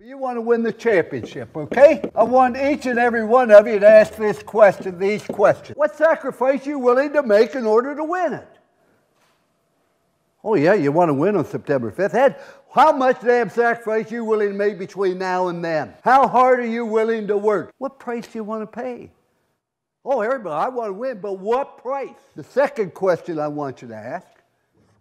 You want to win the championship, okay? I want each and every one of you to ask these questions. What sacrifice are you willing to make in order to win it? Oh yeah, you want to win on September 5th. Ed, how much damn sacrifice are you willing to make between now and then? How hard are you willing to work? What price do you want to pay? Oh, everybody, I want to win, but what price? The second question I want you to ask,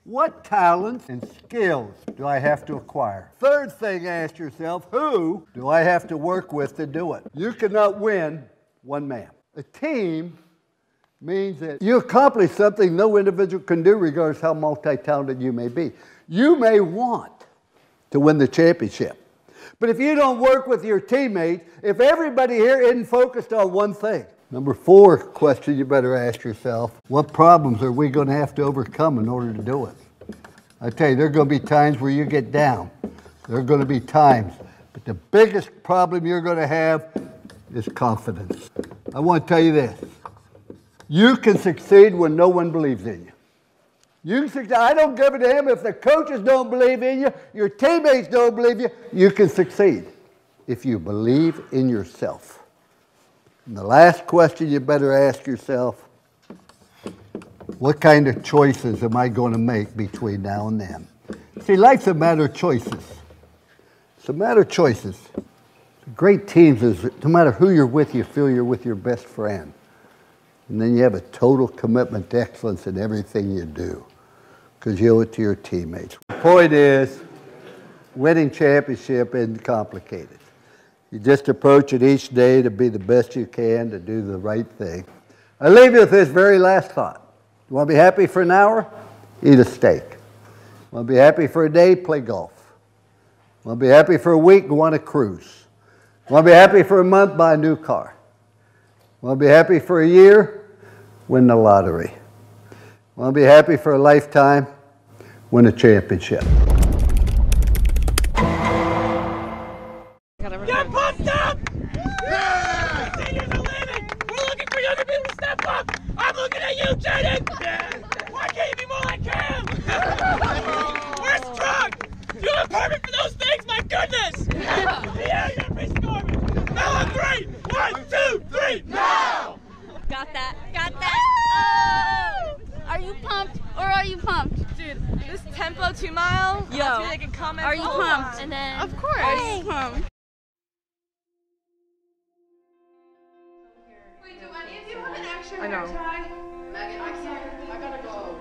what talents and skills do I have to acquire? Third thing, ask yourself, who do I have to work with to do it? You cannot win one man. A team means that you accomplish something no individual can do regardless how multi-talented you may be. You may want to win the championship, but if you don't work with your teammates, if everybody here isn't focused on one thing. Number 4 question you better ask yourself, what problems are we going to have to overcome in order to do it? I tell you, there are going to be times where you get down. There are going to be times, but the biggest problem you're going to have is confidence. I want to tell you this. You can succeed when no one believes in you. You can succeed. I don't give a damn if the coaches don't believe in you, your teammates don't believe you. You can succeed if you believe in yourself. And the last question you better ask yourself, what kind of choices am I going to make between now and then? See, life's a matter of choices. It's a matter of choices. Great teams is, no matter who you're with, you feel you're with your best friend. And then you have a total commitment to excellence in everything you do because you owe it to your teammates. The point is, winning championship isn't complicated. You just approach it each day to be the best you can, to do the right thing. I leave you with this very last thought. You want to be happy for an hour? Eat a steak. Want to be happy for a day? Play golf. Want to be happy for a week? Go on a cruise. Want to be happy for a month? Buy a new car. Want to be happy for a year? Win the lottery. Want to be happy for a lifetime? Win a championship. Get pumped up! Yeah! Seniors are leaving! We're looking for younger people to step up! I'm looking at you, Jaden! Yeah. Why can't you be more like Cam? We're strong! You look perfect for those things, my goodness! Yeah, you're a piece of garbage! Now I'm great! 1, 2, 3, now! Got that. Got that. Oh! Are you pumped or are you pumped? Dude, this tempo 2 mile, yo, they can comment. Are you pumped? And then, of course. Are you pumped? Wait, do any of you have an extra I know. hair tie? Megan, I can't. I gotta go.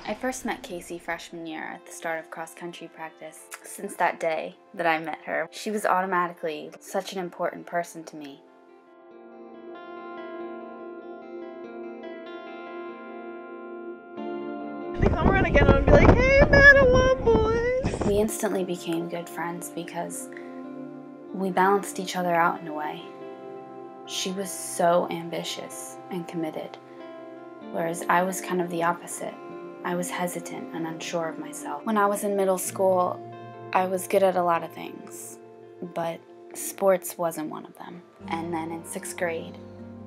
I first met Casey freshman year at the start of cross-country practice. Since that day that I met her, she was automatically such an important person to me. They come around again and be like, hey, Padawan boys. We instantly became good friends because we balanced each other out in a way. She was so ambitious and committed, whereas I was kind of the opposite. I was hesitant and unsure of myself. When I was in middle school, I was good at a lot of things, but sports wasn't one of them. And then in 6th grade,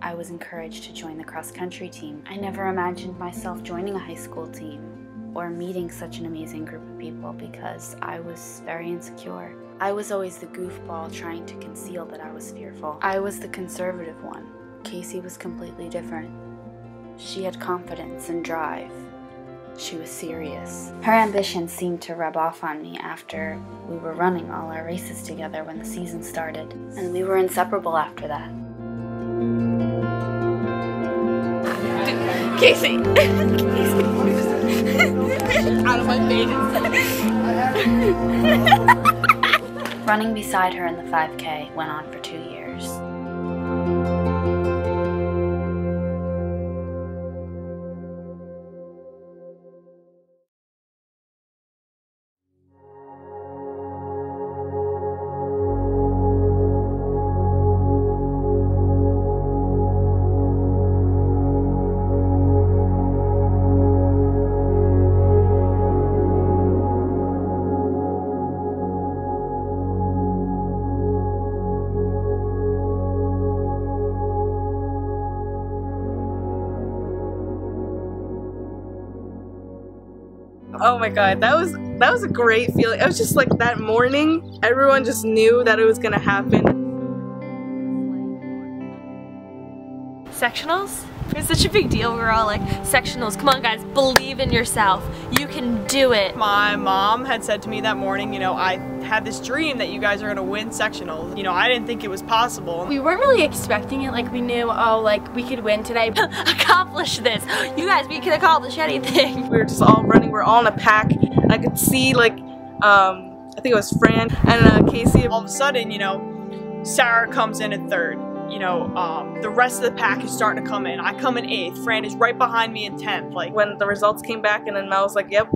I was encouraged to join the cross-country team. I never imagined myself joining a high school team or meeting such an amazing group of people because I was very insecure. I was always the goofball trying to conceal that I was fearful. I was the conservative one. Casey was completely different. She had confidence and drive. She was serious. Her ambition seemed to rub off on me after we were running all our races together when the season started, and we were inseparable after that. Casey! Out of my face. Running beside her in the 5K went on for 2 years. Oh my god, that was a great feeling. It was just like that morning, everyone just knew that it was gonna happen. Sectionals? It's such a big deal. We were all like, sectionals, come on guys, believe in yourself. You can do it. My mom had said to me that morning, you know, I had this dream that you guys are gonna win sectionals. You know, I didn't think it was possible. We weren't really expecting it, like we knew, oh, like we could win today. Accomplish this. You guys, we can accomplish anything. We were just all running, we were all in a pack. I could see like, I think it was Fran and Casey. All of a sudden, you know, Sarah comes in at third. You know, the rest of the pack is starting to come in. I come in 8th. Fran is right behind me in 10th. Like when the results came back, and then Mel was like, "Yep,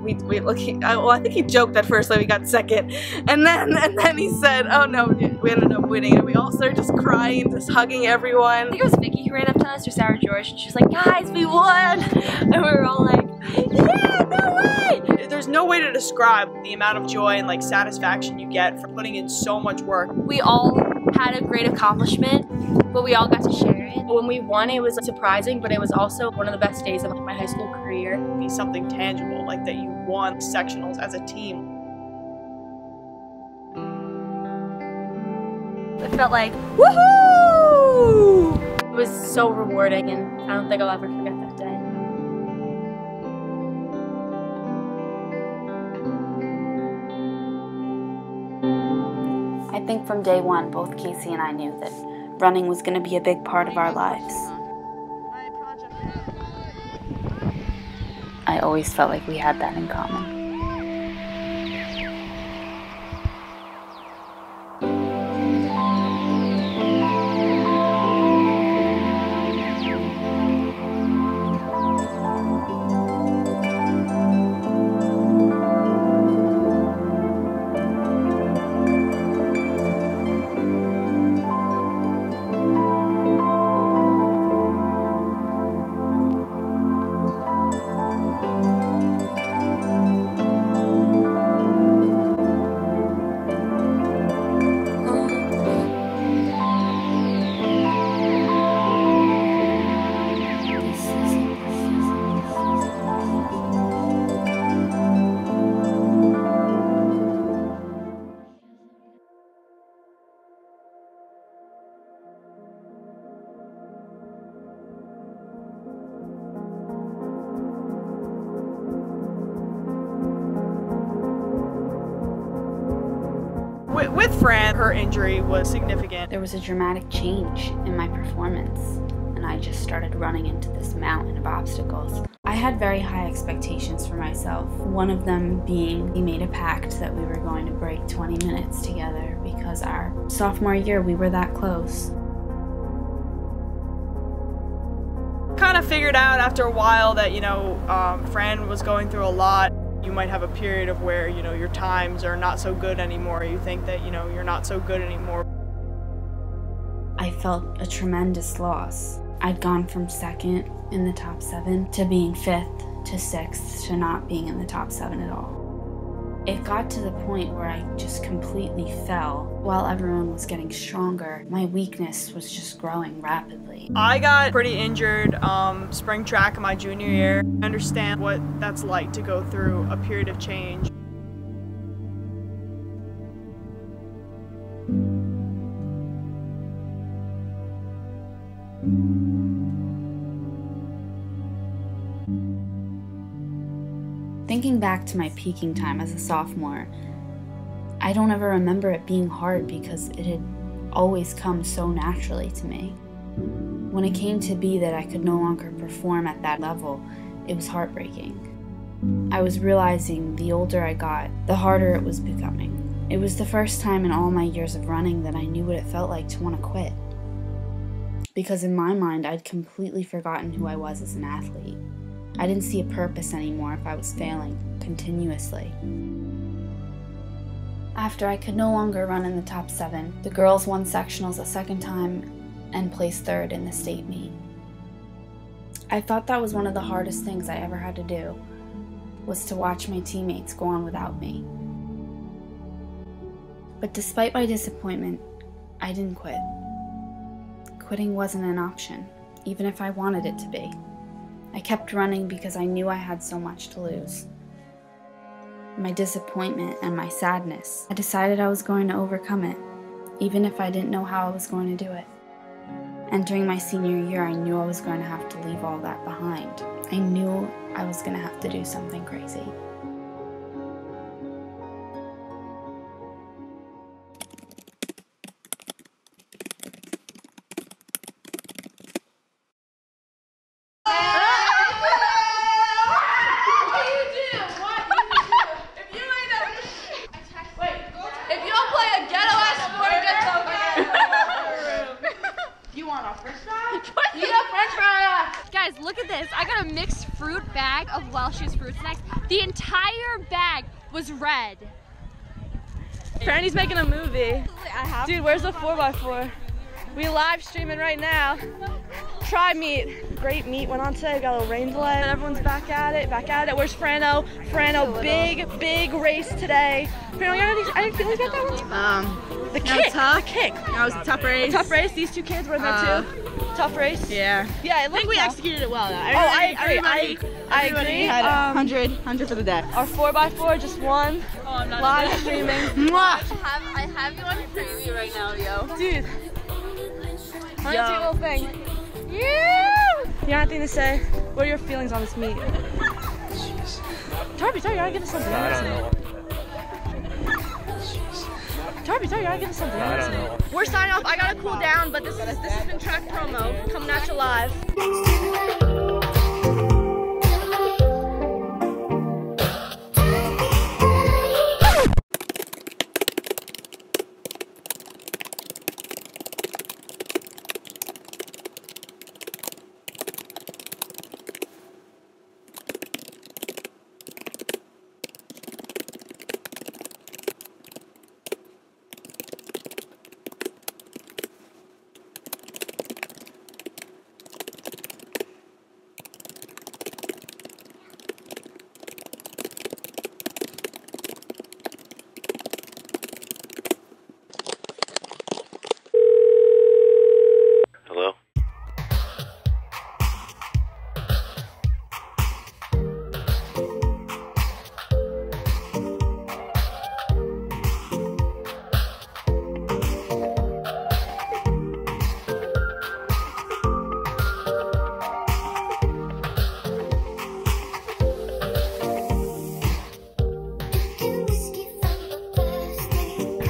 we look." Well, I think he joked at first that we got 2nd, and then he said, "Oh no, we ended up winning," and we all started just crying, just hugging everyone. I think it was Vicky who ran up to us, or Sarah George, and she was like, "Guys, we won!" And we were all like, "Yeah, no way!" There's no way to describe the amount of joy and like satisfaction you get for putting in so much work. We all had a great accomplishment, but we all got to share it. When we won, it was surprising, but it was also one of the best days of my high school career. Be something tangible, like that you won sectionals as a team. It felt like, woohoo! It was so rewarding, and I don't think I'll ever forget that day. I think from day one, both Casey and I knew that running was going to be a big part of our lives. I always felt like we had that in common. With Fran, her injury was significant. There was a dramatic change in my performance, and I just started running into this mountain of obstacles. I had very high expectations for myself. One of them being we made a pact that we were going to break 20 minutes together because our sophomore year we were that close. Kind of figured out after a while that, you know, Fran was going through a lot. You might have a period of where, you know, your times are not so good anymore. You think that, you know, you're not so good anymore. I felt a tremendous loss. I'd gone from 2nd in the top 7 to being 5th to 6th to not being in the top 7 at all. It got to the point where I just completely fell. While everyone was getting stronger, my weakness was just growing rapidly. I got pretty injured spring track in my junior year. I understand what that's like to go through a period of change. Thinking back to my peaking time as a sophomore, I don't ever remember it being hard because it had always come so naturally to me. When it came to be that I could no longer perform at that level, it was heartbreaking. I was realizing the older I got, the harder it was becoming. It was the first time in all my years of running that I knew what it felt like to want to quit. Because in my mind, I'd completely forgotten who I was as an athlete. I didn't see a purpose anymore if I was failing continuously. After I could no longer run in the top 7, the girls won sectionals a second time and placed 3rd in the state meet. I thought that was one of the hardest things I ever had to do, was to watch my teammates go on without me. But despite my disappointment, I didn't quit. Quitting wasn't an option, even if I wanted it to be. I kept running because I knew I had so much to lose. my disappointment, and my sadness. I decided I was going to overcome it, even if I didn't know how I was going to do it. Entering my senior year, I knew I was going to have to leave all that behind. I knew I was going to have to do something crazy. Guys, look at this. I got a mixed fruit bag of Welch's fruit snacks. The entire bag was red. Franny's making a movie. Dude, where's the 4x4? We live streaming right now. Try meat. Great meat went on today. We got a little rain delay. Everyone's back at it. Where's Frano? Frano, big race today. Frano, I didn't feel like that one. The kick. That was a tough race. Tough race. These two kids were in there too. Tough race. Yeah. Yeah, I think we executed it well though. I agree. I agree. Had 100 for the day. Our 4x4 just won. Oh, I'm not live streaming. I have you on preview right now, yo. Dude. I want to see a little thing. Yeah! You got anything to say? What are your feelings on this meet? Darby, you gotta give us something. I don't know. Darby, you gotta give us something. I don't know. We're signing off. I gotta cool down, but this has been track promo coming at you live.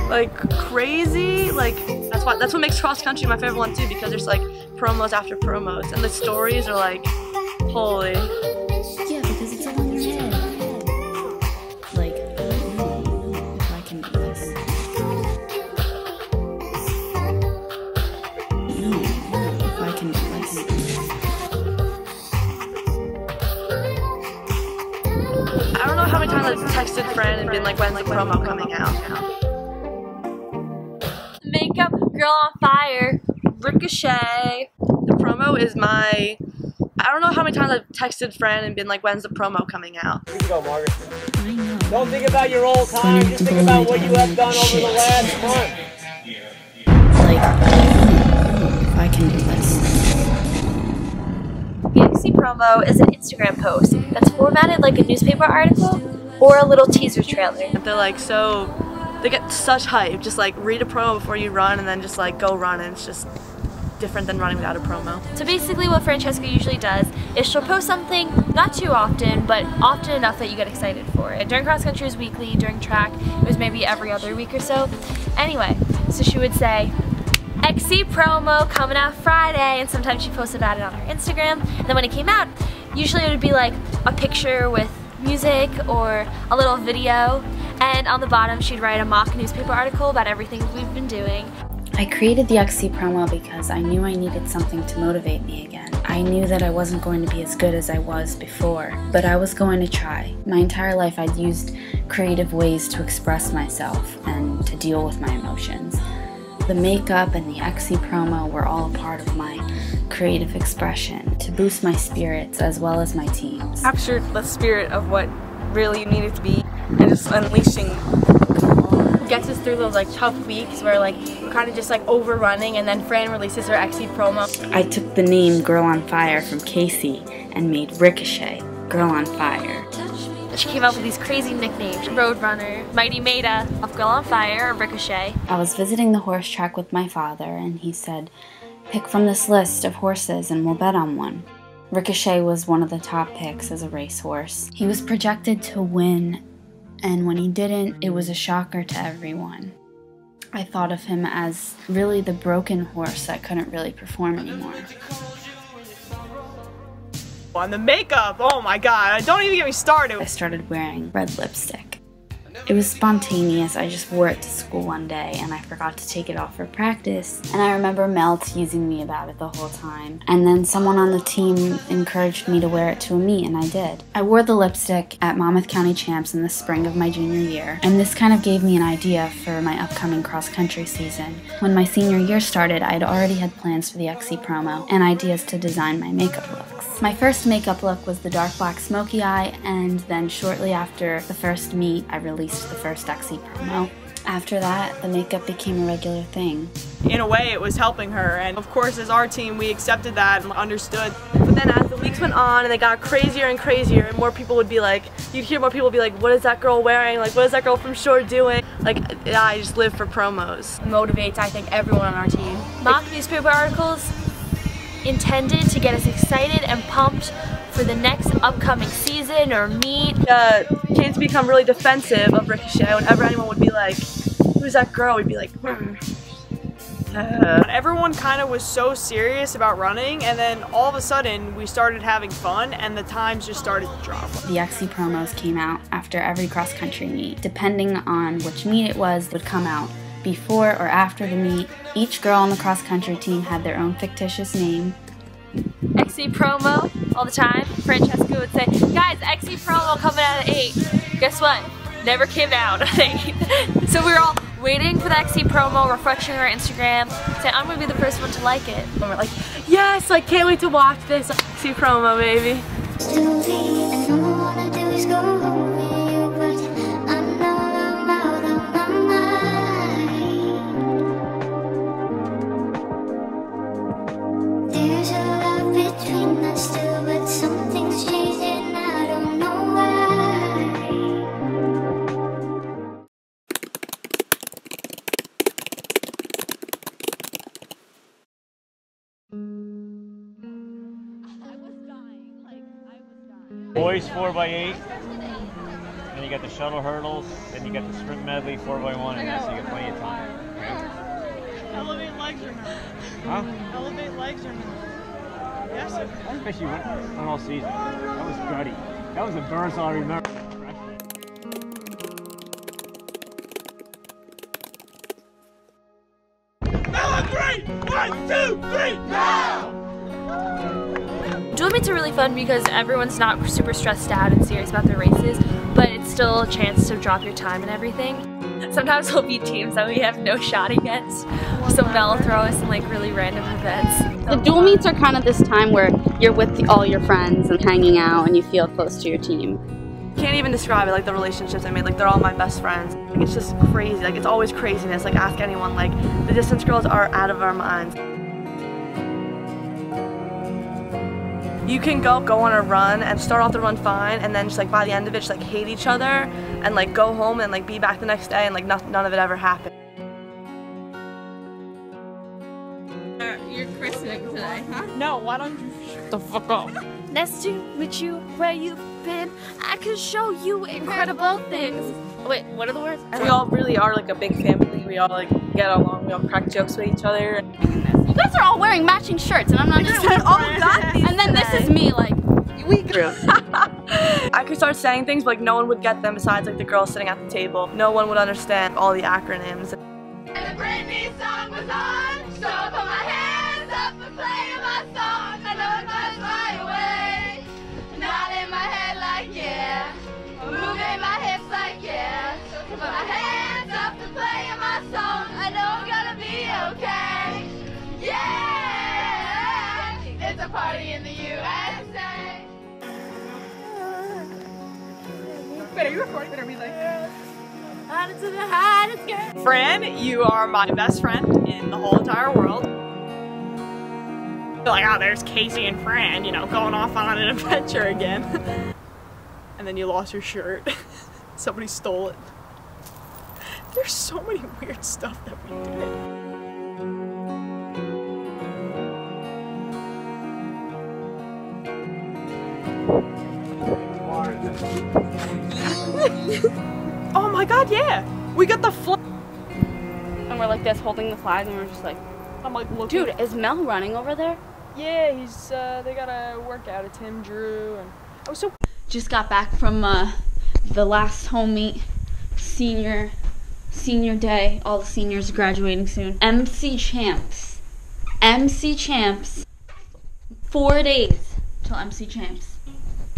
Like crazy, like that's what makes cross country my favorite one too, because there's like promos after promos and the stories are like holy. Yeah, because it's all in your head. Like, if I can do this. If I can do this. I don't know how many times I've texted Fran and been like, when's the promo coming out? Makeup girl on fire, Rickashae. The promo is my, I don't know how many times I've texted Fran and been like, when's the promo coming out? You can go, Margaret. I know. Don't think about your old time, just think about what you have done over the last month. Like, if I can do this. The XC promo is an Instagram post that's formatted like a newspaper article or a little teaser trailer. They're like they get such hype, just like read a promo before you run and then just like go run, and it's just different than running without a promo. So basically what Francesca usually does is she'll post something, not too often, but often enough that you get excited for it. During cross country it was weekly, during track it was maybe every other week or so. Anyway, so she would say, XC promo coming out Friday, and sometimes she posted about it on her Instagram, and then when it came out, usually it would be like a picture with music or a little video, and on the bottom she'd write a mock newspaper article about everything we've been doing. I created the XC promo because I knew I needed something to motivate me again. I knew that I wasn't going to be as good as I was before, but I was going to try. My entire life I'd used creative ways to express myself and to deal with my emotions. The makeup and the XC promo were all a part of my creative expression to boost my spirits as well as my team's. Captured the spirit of what really you needed to be and just unleashing. Gets us through those like tough weeks where like we're kind of just like overrunning, and then Fran releases her XC promo. I took the name Girl on Fire from Casey and made Rickashae Girl on Fire. She came up with these crazy nicknames. Roadrunner, Mighty Maida, Girl on Fire, or Rickashae. I was visiting the horse track with my father, and he said, pick from this list of horses and we'll bet on one. Rickashae was one of the top picks as a racehorse. He was projected to win, and when he didn't, it was a shocker to everyone. I thought of him as really the broken horse that couldn't really perform anymore. On the makeup, oh my god, don't even get me started. I started wearing red lipstick. It was spontaneous. I just wore it to school one day and I forgot to take it off for practice. And I remember Mel teasing me about it the whole time. And then someone on the team encouraged me to wear it to a meet, and I did. I wore the lipstick at Monmouth County Champs in the spring of my junior year, and this kind of gave me an idea for my upcoming cross-country season. When my senior year started, I had already had plans for the XC promo and ideas to design my makeup looks. My first makeup look was the dark black smoky eye, and then shortly after the first meet, I released the first XC promo. After that, the makeup became a regular thing. In a way, it was helping her, and of course, as our team, we accepted that and understood. But then as the weeks went on and they got crazier and crazier, and more people would be like, you'd hear more people be like, what is that girl wearing? Like, what is that girl from Shore doing? Like, I just live for promos. It motivates, I think, everyone on our team. Mock newspaper articles intended to get us excited and pumped for the next upcoming season or meet. Kids become really defensive of Rickashae. Whenever anyone would be like, who's that girl? We'd be like, Everyone kind of was so serious about running, and then all of a sudden we started having fun and the times just started to drop. The XC promos came out after every cross-country meet. Depending on which meet it was, would come out before or after the meet. Each girl on the cross-country team had their own fictitious name. XC promo all the time. Francesca would say, guys, XC promo coming out at 8. Guess what? Never came out at 8. So we were all waiting for the XC promo, refreshing our Instagram, saying, I'm going to be the first one to like it. and we're like, yes, I can't wait to watch this XC promo, baby. Boys 4x8, then you got the shuttle hurdles, then you got the sprint medley 4x1, and that's so you got plenty of time. Elevate legs or no? Huh? Elevate legs or no? Yes. I especially went on all season. That was gutty. That was the burst I remember. Now, 3, 1, 2, 3, now! Dual meets are really fun because everyone's not super stressed out and serious about their races, but it's still a chance to drop your time and everything. Sometimes we'll beat teams that we have no shot against, so Mel will throw us in like really random events. The dual meets are kind of this time where you're with all your friends and hanging out and you feel close to your team. Can't even describe it, like the relationships I made, like they're all my best friends. Like, it's just crazy, like it's always craziness, like ask anyone, like the distance girls are out of our minds. You can go on a run and start off the run fine, and then just like by the end of it just like hate each other and like go home and like be back the next day and like none of it ever happened. You're christening today, huh? No, why don't you shut the fuck up? Nice to meet you where you've been. I can show you incredible things. Wait, what are the words? And we all really are like a big family. We all like get along. We all crack jokes with each other. You guys are all wearing matching shirts and I'm not just all got these. And then this is me like, we grew. I could start saying things, but like no one would get them besides like the girls sitting at the table. No one would understand all the acronyms. And the Britney song was on, so I put my hands up and playing my song. I know it must fly away, nodding my head like yeah, moving my hips like yeah. Put my hands up and playing my song. I know I'm gonna be okay. Yeah, it's a party in the USA. Wait, are you recording? Better be like, Fran, you are my best friend in the whole entire world. Like, oh, there's Casey and Fran, you know, going off on an adventure again. and then you lost your shirt. Somebody stole it. There's so many weird stuff that we did. Oh my god, yeah! We got the flag! And we're like this, holding the flag, and we're just like, I'm like, looking. dude, is Mel running over there? Yeah, he's, they got a workout at Tim Drew, and I was so... Just got back from the last home meet, senior day. All the seniors graduating soon. MC Champs. 4 days till MC Champs.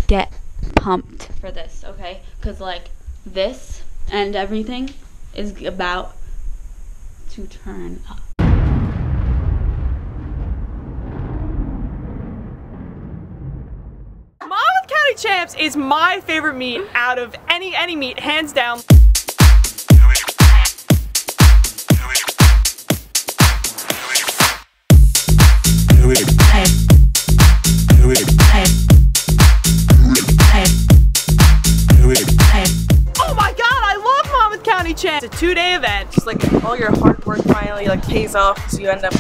Get pumped for this, okay? Because like this and everything is about to turn up. Monmouth County Champs is my favorite meet out of any meet, hands down. Oh my god, I love Monmouth County Champs! It's a 2-day event. Just like all your hard work finally like pays off, so you end up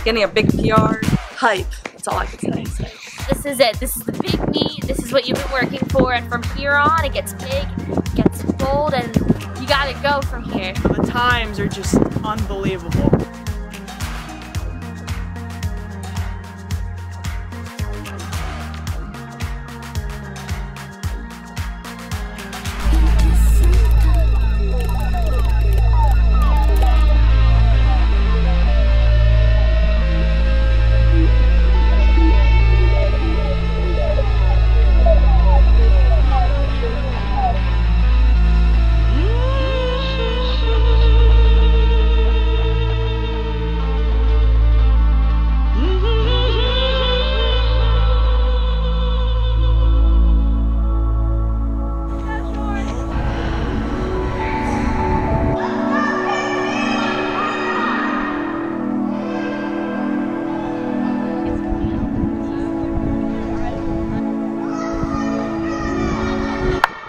getting a big PR. Hype. That's all I can say. This is it. This is the big meet. This is what you've been working for, and from here on, it gets big, it gets bold, and you gotta go from here. The times are just unbelievable.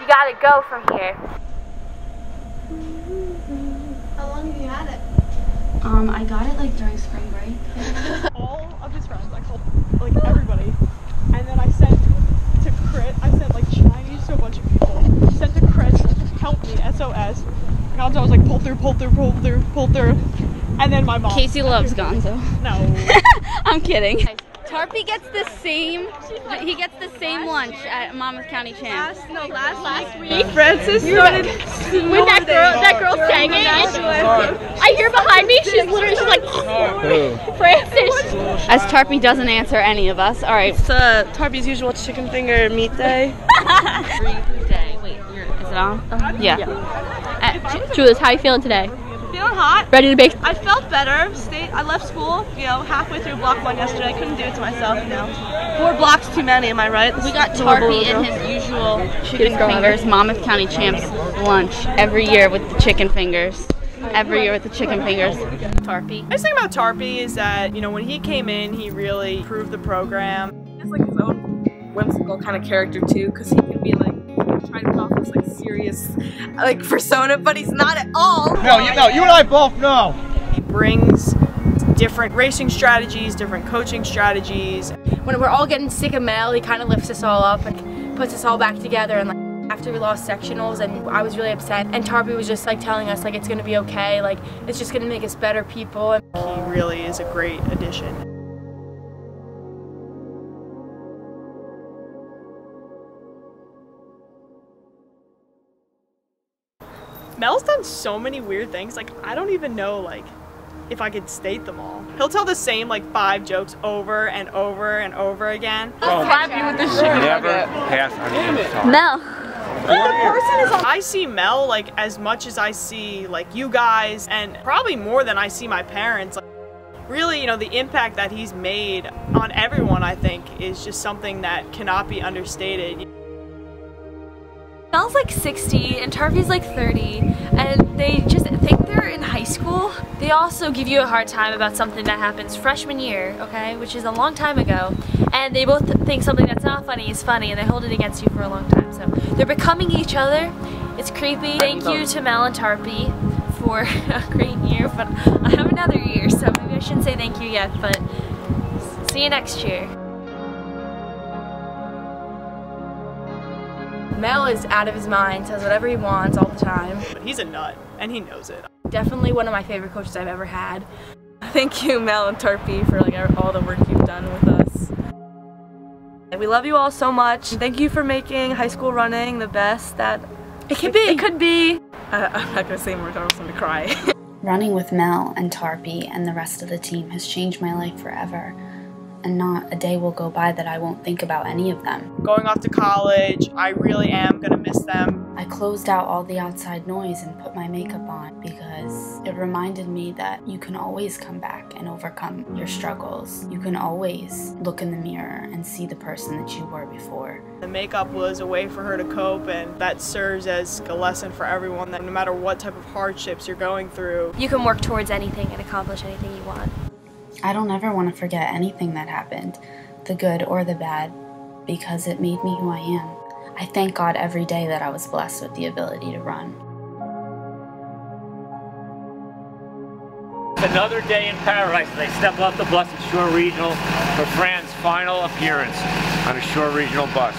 Gotta go from here. How long have you had it? I got it like during spring break. All of his friends, I called like everybody, and then I sent to Crit, I sent like Chinese to a bunch of people, sent to Crit, help me, SOS. Gonzo was like, pull through, and then my mom. Casey loves Gonzo. No. I'm kidding. Tarpy gets the same, he gets the same lunch at Monmouth County Champs. Last week. Francis started When that girl sang it, I hear behind me, she's literally just like, Francis. As Tarpy doesn't answer any of us. All right. It's Tarpy's usual chicken finger meat day. Day. Wait, is it on? Yeah. Julius, how are you feeling today? Feeling hot. Ready to bake? I felt better. I left school, halfway through block 1 yesterday. I couldn't do it to myself, 4 blocks too many, am I right? We got Tarpy in his usual chicken fingers, Monmouth County Champs lunch every year with the chicken fingers. Every year with the chicken fingers. Tarpy. The nice thing about Tarpy is that, when he came in, he really improved the program. It's like his own whimsical kind of character too, because he can be like, trying to come off this like serious persona, but he's not at all. No, you and I both know. He brings different racing strategies, different coaching strategies. When we're all getting sick of Mel, he kind of lifts us all up and puts us all back together. And after we lost sectionals, and I was really upset, and Tarpy was just telling us it's gonna be okay, it's just gonna make us better people. He really is a great addition. Mel's done so many weird things, I don't even know, if I could state them all. He'll tell the same, 5 jokes over and over and over again. Mel. I see Mel, as much as I see, you guys, and probably more than I see my parents. Really, the impact that he's made on everyone, I think, is just something that cannot be understated. Mel's 60 and Tarpy's 30, and they just think they're in high school. They also give you a hard time about something that happens freshman year, okay, which is a long time ago, and they both think something that's not funny is funny, and they hold it against you for a long time. So they're becoming each other. It's creepy. Thank you to Mel and Tarpey for a great year, but I have another year, so maybe I shouldn't say thank you yet, but see you next year. Mel is out of his mind, says whatever he wants all the time. But he's a nut, and he knows it. Definitely one of my favorite coaches I've ever had. Thank you, Mel and Tarpey, for like all the work you've done with us. We love you all so much. Thank you for making high school running the best that it could be. It could be. I'm not gonna say more, I'm just gonna cry. Running with Mel and Tarpey and the rest of the team has changed my life forever. And not a day will go by that I won't think about any of them. Going off to college, I really am gonna miss them. I closed out all the outside noise and put my makeup on because it reminded me that you can always come back and overcome your struggles. You can always look in the mirror and see the person that you were before. The makeup was a way for her to cope, and that serves as a lesson for everyone that no matter what type of hardships you're going through, you can work towards anything and accomplish anything you want. I don't ever want to forget anything that happened, the good or the bad, because it made me who I am. I thank God every day that I was blessed with the ability to run. Another day in paradise. They step off the bus at Shore Regional for Fran's final appearance on a Shore Regional bus.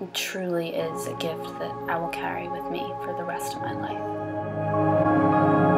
It truly is a gift that I will carry with me for the rest of my life.